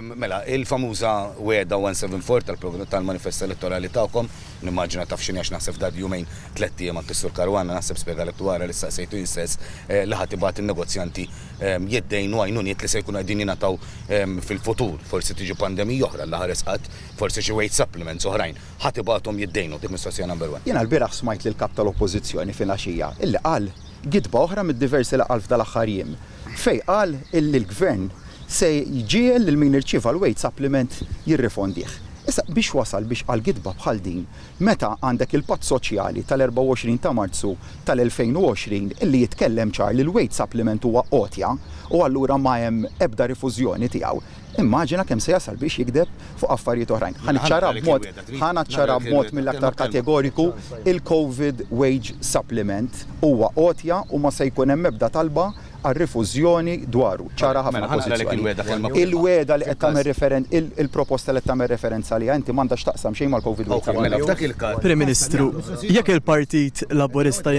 Mela, il-famuża weda 174 tal-manifest elettorali tagħkom, nimmaġina taf x'inhi għax naħseb dan jumejn 3 ijiem għand is-Sur Karwana naħseb spjegalek dwarha li staqsejtu jinsess li ħadd ibagħat in-negozjanti jiddejnu għajnuniet li se jkunu qegħdin jingħataw fil-futur, forsi tiġi pandemija oħra l ħares qatt, forsi xi weight supplements oħrajn, ħadd ibagħthom jiddejnu dik mistoqsija number 1. Jiena l-bieraħ smajt lil kap tal-Oppożizzjoni filgħaxija illi qal gidba oħra mid-diversi li qal f'dal-aħħar jiem fejn qal illi l-Gvern se jġiel lil min irċieva l-weight supplement jirrifondih. Issa biex wasal biex għal gidba bħal din, meta għandek il-patt soċjali tal-24 ta' Marzu tal-2020 illi jitkellem ċar li l-weight supplement huwa qotja u allura ma hemm ebda rifużjoni tiegħu. Immaġina kemm se jasal biex jikdeb fuq affarijiet oħrajn. Ħanaċċara b'mod mill-aktar kategoriku il-COVID wage supplement huwa qotja u ma se jkun hemm ebda talba għal-rifużjoni dwaru. ċara ħafna pożizzjoni. Il-weda li qed tagħmel il-proposta li qed tagħmel referenza li inti m'għandax taqsam xejn mal-COVID wage supplement. Prim Ministru, jekk il-Partit Laburista